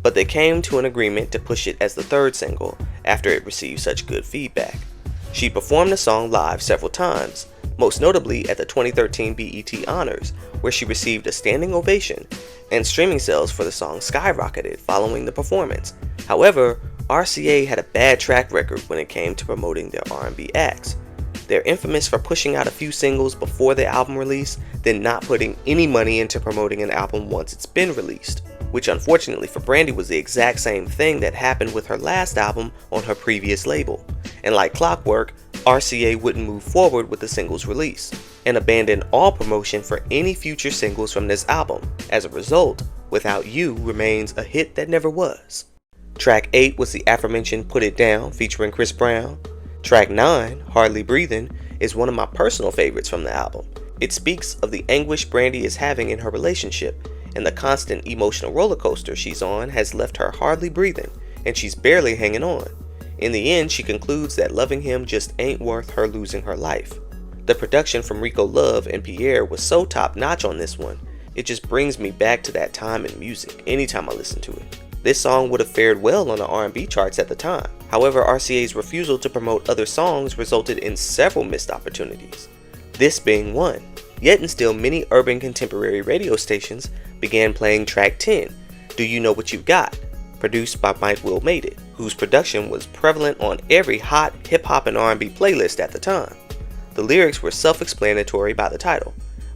but they came to an agreement to push it as the third single after it received such good feedback. She performed the song live several times, most notably at the 2013 BET Honors, where she received a standing ovation, and streaming sales for the song skyrocketed following the performance. However, RCA had a bad track record when it came to promoting their R&B acts. They're infamous for pushing out a few singles before the album release, then not putting any money into promoting an album once it's been released, which unfortunately for Brandy was the exact same thing that happened with her last album on her previous label. And like clockwork, RCA wouldn't move forward with the singles release, and abandoned all promotion for any future singles from this album. As a result, Without You remains a hit that never was. Track 8 was the aforementioned Put It Down featuring Chris Brown. Track 9, Hardly Breathing, is one of my personal favorites from the album. It speaks of the anguish Brandy is having in her relationship, and the constant emotional roller coaster she's on has left her hardly breathing, and she's barely hanging on. In the end, she concludes that loving him just ain't worth her losing her life. The production from Rico Love and Pierre was so top notch on this one, it just brings me back to that time in music anytime I listen to it. This song would have fared well on the R&B charts at the time. However, RCA's refusal to promote other songs resulted in several missed opportunities, this being one. Yet and still, many urban contemporary radio stations began playing track 10, Do You Know What You've Got, produced by Mike Will Made It, whose production was prevalent on every hot hip-hop and R&B playlist at the time. The lyrics were self-explanatory by the title.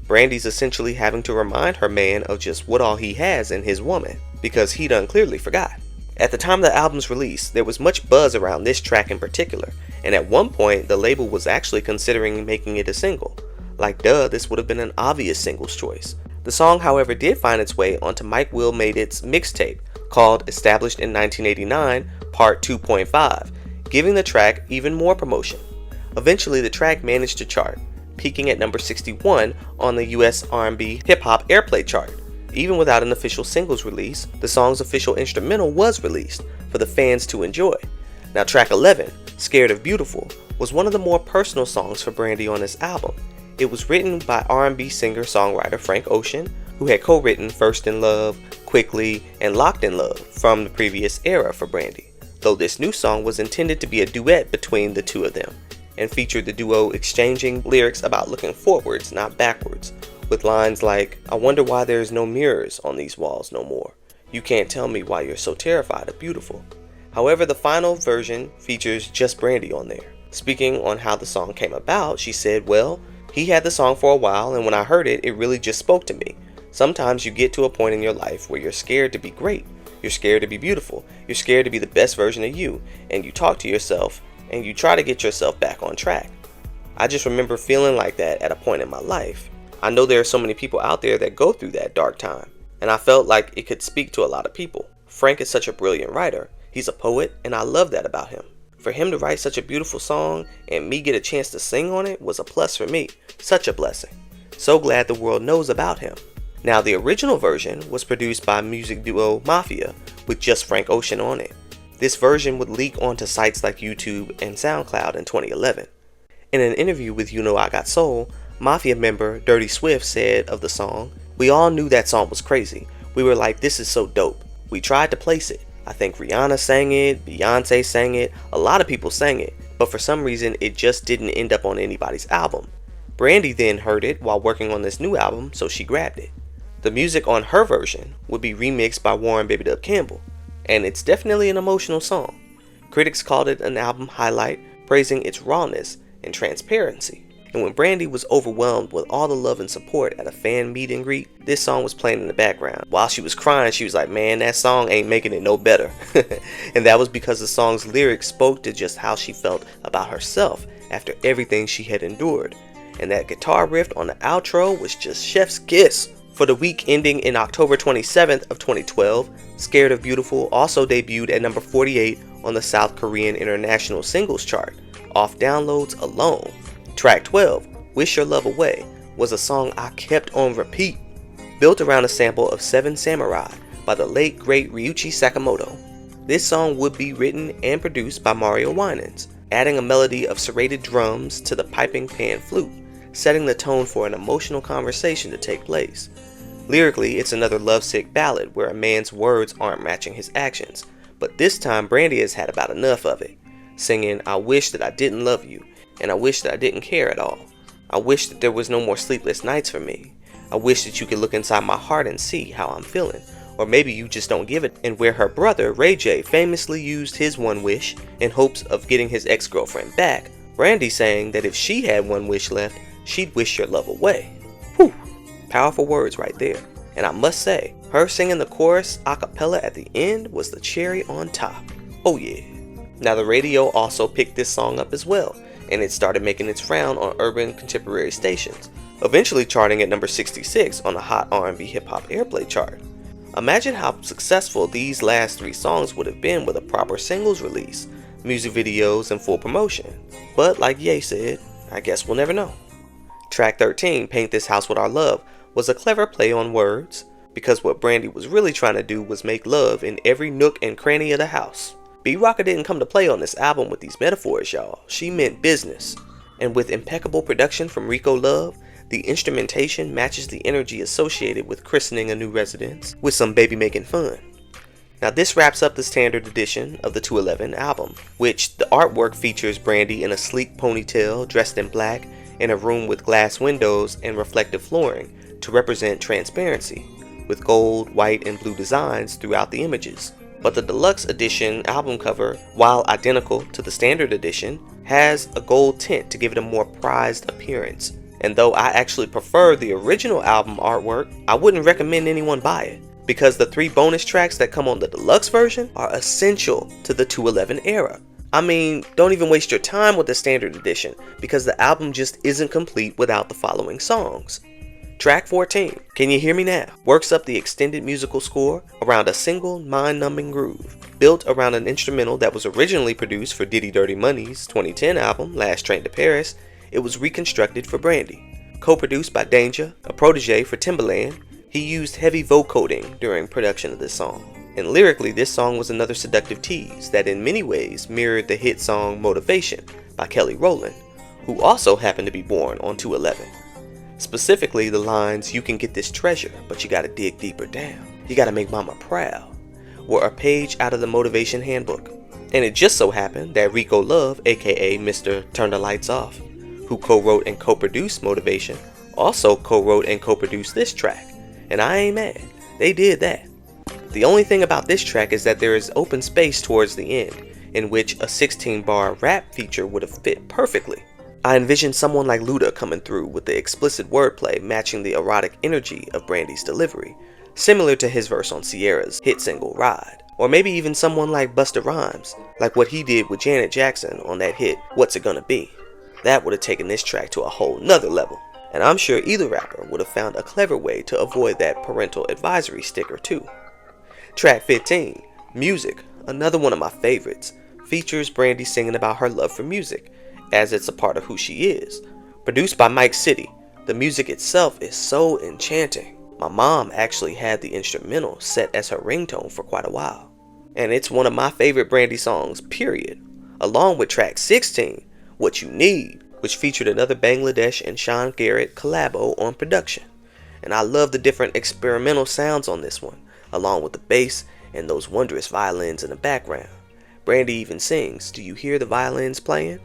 Brandy's essentially having to remind her man of just what all he has in his woman, because he done clearly forgot. At the time of the album's release, there was much buzz around this track in particular, and at one point the label was actually considering making it a single. Like duh, this would have been an obvious singles choice. The song, however, did find its way onto Mike Will Made It's mixtape called Established in 1989 Part 2.5, giving the track even more promotion. Eventually the track managed to chart, peaking at number 61 on the US R&B Hip Hop Airplay chart. Even without an official singles release, the song's official instrumental was released for the fans to enjoy. Now track 11, Scared of Beautiful, was one of the more personal songs for Brandy on this album. It was written by R&B singer-songwriter Frank Ocean, who had co-written First in Love, Quickly, and Locked in Love from the previous era for Brandy, though this new song was intended to be a duet between the two of them, and featured the duo exchanging lyrics about looking forwards, not backwards, with lines like, I wonder why there's no mirrors on these walls no more. You can't tell me why you're so terrified of beautiful. However, the final version features just Brandy on there. Speaking on how the song came about, she said, well, he had the song for a while, and when I heard it, it really just spoke to me. Sometimes you get to a point in your life where you're scared to be great. You're scared to be beautiful. You're scared to be the best version of you. And you talk to yourself and you try to get yourself back on track. I just remember feeling like that at a point in my life. I know there are so many people out there that go through that dark time. And I felt like it could speak to a lot of people. Frank is such a brilliant writer. He's a poet, and I love that about him. For him to write such a beautiful song and me get a chance to sing on it was a plus for me. Such a blessing. So glad the world knows about him. Now, the original version was produced by music duo Mafia with just Frank Ocean on it. This version would leak onto sites like YouTube and SoundCloud in 2011. In an interview with You Know I Got Soul, Mafia member Dirty Swift said of the song, "We all knew that song was crazy. We were like, this is so dope. We tried to place it. I think Rihanna sang it, Beyonce sang it, a lot of people sang it, but for some reason it just didn't end up on anybody's album. Brandy then heard it while working on this new album, so she grabbed it. The music on her version would be remixed by Warren Baby Dub Campbell, and it's definitely an emotional song. Critics called it an album highlight, praising its rawness and transparency. And when Brandy was overwhelmed with all the love and support at a fan meet and greet, this song was playing in the background. While she was crying, she was like, man, that song ain't making it no better. And that was because the song's lyrics spoke to just how she felt about herself after everything she had endured. And that guitar riff on the outro was just chef's kiss. For the week ending in October 27th of 2012, Scared of Beautiful also debuted at number 48 on the South Korean International Singles Chart, off downloads alone. Track 12, Wish Your Love Away, was a song I kept on repeat. Built around a sample of Seven Samurai by the late great Ryuichi Sakamoto. This song would be written and produced by Mario Winans, adding a melody of serrated drums to the piping pan flute, setting the tone for an emotional conversation to take place. Lyrically, it's another lovesick ballad where a man's words aren't matching his actions, but this time Brandy has had about enough of it, singing, I wish that I didn't love you, and I wish that I didn't care at all. I wish that there was no more sleepless nights for me. I wish that you could look inside my heart and see how I'm feeling, or maybe you just don't give it. And where her brother, Ray J, famously used his one wish in hopes of getting his ex-girlfriend back, Brandy saying that if she had one wish left, she'd wish your love away. Whew, powerful words right there. And I must say, her singing the chorus a cappella at the end was the cherry on top. Oh yeah. Now the radio also picked this song up as well, and it started making its round on urban contemporary stations, eventually charting at number 66 on the Hot R&B Hip Hop Airplay chart. Imagine how successful these last three songs would have been with a proper singles release, music videos, and full promotion. But like Ye said, I guess we'll never know. Track 13, Paint This House With Our Love, was a clever play on words, because what Brandy was really trying to do was make love in every nook and cranny of the house. B-Rocka didn't come to play on this album with these metaphors, y'all. She meant business. And with impeccable production from Rico Love, the instrumentation matches the energy associated with christening a new residence with some baby making fun. Now this wraps up the standard edition of the 211 album, which the artwork features Brandy in a sleek ponytail dressed in black in a room with glass windows and reflective flooring to represent transparency, with gold, white, and blue designs throughout the images. But the deluxe edition album cover, while identical to the standard edition, has a gold tint to give it a more prized appearance. And though I actually prefer the original album artwork, I wouldn't recommend anyone buy it, because the 3 bonus tracks that come on the deluxe version are essential to the 211 era. I mean, don't even waste your time with the standard edition, because the album just isn't complete without the following songs. Track 14, Can You Hear Me Now, works up the extended musical score around a single mind-numbing groove. Built around an instrumental that was originally produced for Diddy Dirty Money's 2010 album, Last Train to Paris, it was reconstructed for Brandy. Co-produced by Danger, a protege for Timbaland, he used heavy vocoding during production of this song. And lyrically, this song was another seductive tease that in many ways mirrored the hit song Motivation by Kelly Rowland, who also happened to be born on 211. Specifically, the lines, you can get this treasure, but you gotta dig deeper down. You gotta make mama proud, were a page out of the Motivation Handbook. And it just so happened that Rico Love, aka Mr. Turn the Lights Off, who co-wrote and co-produced Motivation, also co-wrote and co-produced this track. And I ain't mad, they did that. The only thing about this track is that there is open space towards the end, in which a 16-bar rap feature would have fit perfectly. I envision someone like Luda coming through with the explicit wordplay matching the erotic energy of Brandy's delivery, similar to his verse on Ciara's hit single Ride. Or maybe even someone like Busta Rhymes, like what he did with Janet Jackson on that hit What's It Gonna Be. That would have taken this track to a whole nother level, and I'm sure either rapper would have found a clever way to avoid that parental advisory sticker too. Track 15, Music, another one of my favorites, features Brandy singing about her love for music, as it's a part of who she is. Produced by Mike City, the music itself is so enchanting. My mom actually had the instrumental set as her ringtone for quite a while. And it's one of my favorite Brandy songs, period. Along with track 16, What You Need, which featured another Bangladesh and Sean Garrett collabo on production. And I love the different experimental sounds on this one, along with the bass and those wondrous violins in the background. Brandy even sings, "Do you hear the violins playing?"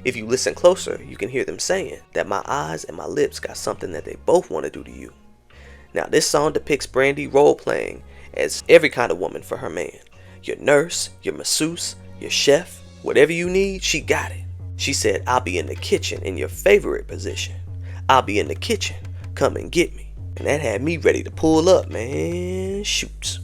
If you listen closer, you can hear them saying that my eyes and my lips got something that they both want to do to you. Now this song depicts Brandy role-playing as every kind of woman for her man. Your nurse, your masseuse, your chef, whatever you need, she got it. She said, "I'll be in the kitchen in your favorite position. I'll be in the kitchen, come and get me." And that had me ready to pull up, man. Shoots.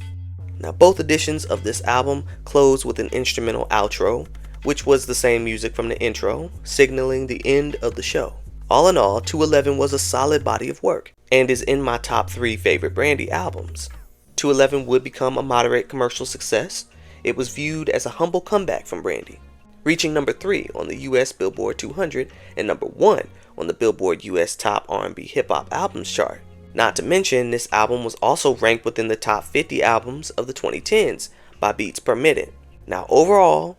Now both editions of this album close with an instrumental outro, which was the same music from the intro, signaling the end of the show. All in all, 211 was a solid body of work, and is in my top 3 favorite Brandy albums. 211 would become a moderate commercial success. It was viewed as a humble comeback from Brandy, reaching number 3 on the US Billboard 200 and number 1 on the Billboard US Top R&B Hip Hop Albums chart. Not to mention, this album was also ranked within the top 50 albums of the 2010s by Beats Per Minute. Now overall,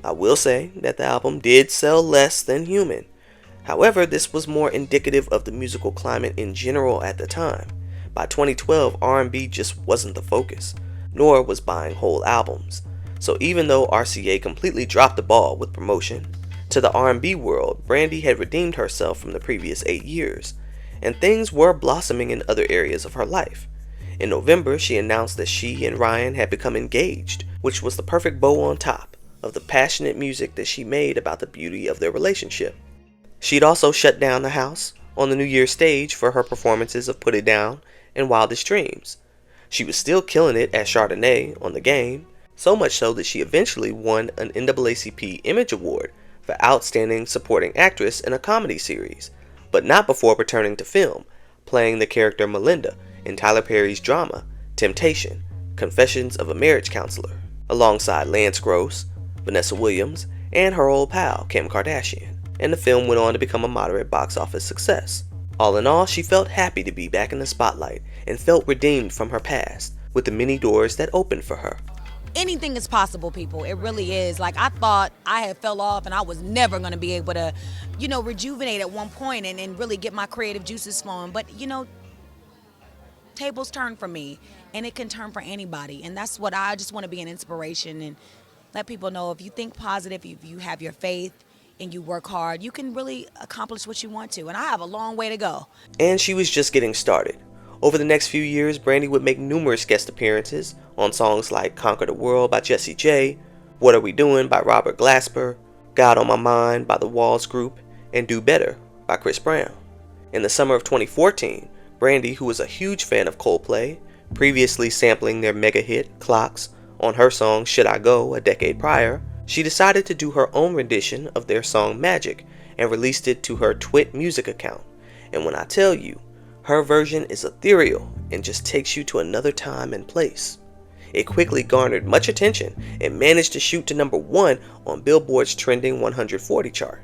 I will say that the album did sell less than Human. However, this was more indicative of the musical climate in general at the time. By 2012, R&B just wasn't the focus, nor was buying whole albums. So even though RCA completely dropped the ball with promotion, to the R&B world, Brandy had redeemed herself from the previous 8 years, and things were blossoming in other areas of her life. In November, she announced that she and Ryan had become engaged, which was the perfect bow on top of the passionate music that she made about the beauty of their relationship. She'd also shut down the house on the New Year's stage for her performances of Put It Down and Wildest Dreams. She was still killing it as Chardonnay on The Game, so much so that she eventually won an NAACP Image Award for Outstanding Supporting Actress in a Comedy Series, but not before returning to film, playing the character Melinda in Tyler Perry's drama Temptation, Confessions of a Marriage Counselor, alongside Lance Gross, Vanessa Williams, and her old pal Kim Kardashian, and the film went on to become a moderate box office success. All in all, she felt happy to be back in the spotlight and felt redeemed from her past with the many doors that opened for her. Anything is possible, people. It really is. Like, I thought I had fell off and I was never going to be able to, rejuvenate at one point and really get my creative juices flowing. But, tables turn for me, and it can turn for anybody. And that's what I just want to be an inspiration and let people know, if you think positive, if you have your faith and you work hard, you can really accomplish what you want to. And I have a long way to go. And she was just getting started. Over the next few years, Brandy would make numerous guest appearances on songs like Conquer the World by Jessie J, What Are We Doing by Robert Glasper, God on My Mind by the Walls Group, and Do Better by Chris Brown. In the summer of 2014, Brandy, who was a huge fan of Coldplay, previously sampling their mega hit Clocks on her song Should I Go a decade prior, she decided to do her own rendition of their song Magic and released it to her Twit music account. And when I tell you, her version is ethereal and just takes you to another time and place. It quickly garnered much attention and managed to shoot to number 1 on Billboard's trending 140 chart.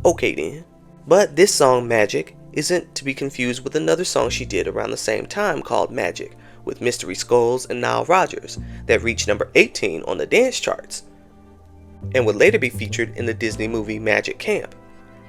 Okay then, but this song Magic isn't to be confused with another song she did around the same time called Magic with Mystery Skulls and Nile Rodgers that reached number 18 on the dance charts and would later be featured in the Disney movie Magic Camp.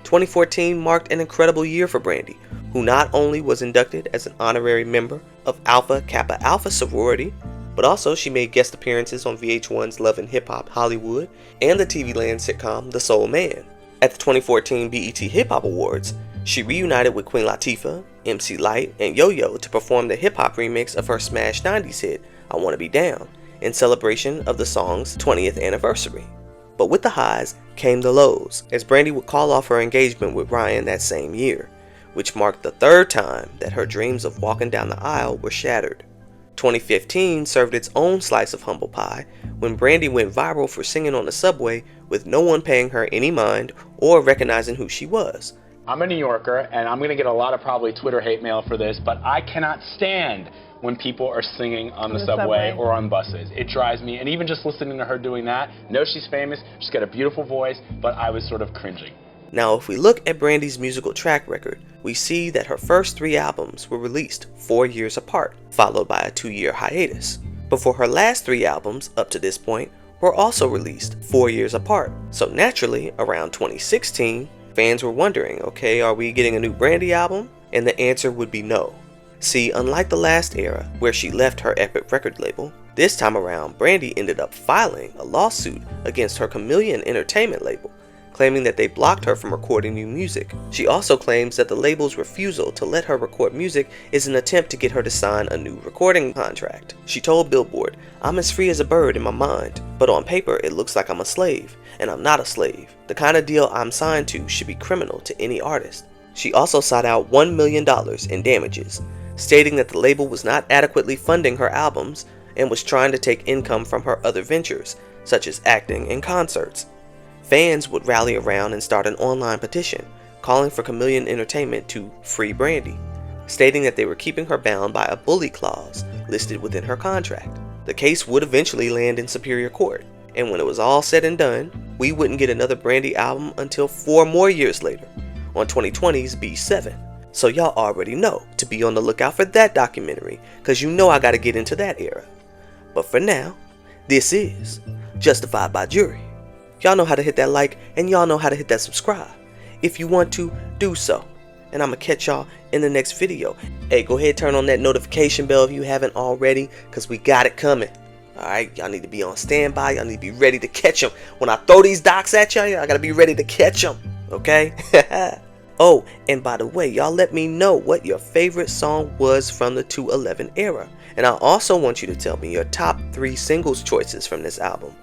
2014 marked an incredible year for Brandy, who not only was inducted as an honorary member of Alpha Kappa Alpha sorority, but also she made guest appearances on VH1's Love and Hip Hop Hollywood and the TV Land sitcom The Soul Man. At the 2014 BET Hip Hop Awards, She reunited with Queen Latifah, MC Lyte, and Yo-Yo to perform the hip-hop remix of her smash 90s hit, I Wanna Be Down, in celebration of the song's 20th anniversary. But with the highs came the lows, as Brandy would call off her engagement with Ryan that same year, which marked the third time that her dreams of walking down the aisle were shattered. 2015 served its own slice of humble pie when Brandy went viral for singing on the subway with no one paying her any mind or recognizing who she was. I'm a New Yorker, and I'm going to get a lot of probably Twitter hate mail for this, but I cannot stand when people are singing on the subway or on buses. It drives me, and even just listening to her doing that, I know she's famous, she's got a beautiful voice, but I was sort of cringing. Now, if we look at Brandy's musical track record, we see that her first 3 albums were released 4 years apart, followed by a 2-year hiatus. Before her last 3 albums, up to this point, were also released 4 years apart. So naturally, around 2016, fans were wondering, okay, are we getting a new Brandy album? And the answer would be no. See, unlike the last era, where she left her Epic record label, this time around, Brandy ended up filing a lawsuit against her Chameleon Entertainment label, claiming that they blocked her from recording new music. She also claims that the label's refusal to let her record music is an attempt to get her to sign a new recording contract. She told Billboard, "I'm as free as a bird in my mind, but on paper it looks like I'm a slave, and I'm not a slave. The kind of deal I'm signed to should be criminal to any artist." She also sought out $1 million in damages, stating that the label was not adequately funding her albums and was trying to take income from her other ventures, such as acting and concerts. Fans would rally around and start an online petition calling for Chameleon Entertainment to free Brandy, stating that they were keeping her bound by a bully clause listed within her contract. The case would eventually land in Superior Court, and when it was all said and done, we wouldn't get another Brandy album until 4 more years later, on 2020's B7. So y'all already know to be on the lookout for that documentary, cause you know I gotta get into that era. But for now, this is Justified by Jury. Y'all know how to hit that like, and y'all know how to hit that subscribe. If you want to, do so. And I'ma catch y'all in the next video. Hey, go ahead, turn on that notification bell if you haven't already, cause we got it coming. Alright, y'all need to be on standby. Y'all need to be ready to catch them. When I throw these docs at y'all, I gotta be ready to catch them. Okay? Oh, and by the way, y'all let me know what your favorite song was from the 211 era. And I also want you to tell me your top 3 singles choices from this album.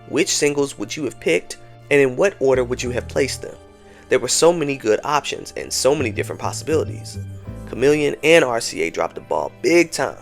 Which singles would you have picked, and in what order would you have placed them? There were so many good options and so many different possibilities. Chameleon and RCA dropped the ball big time.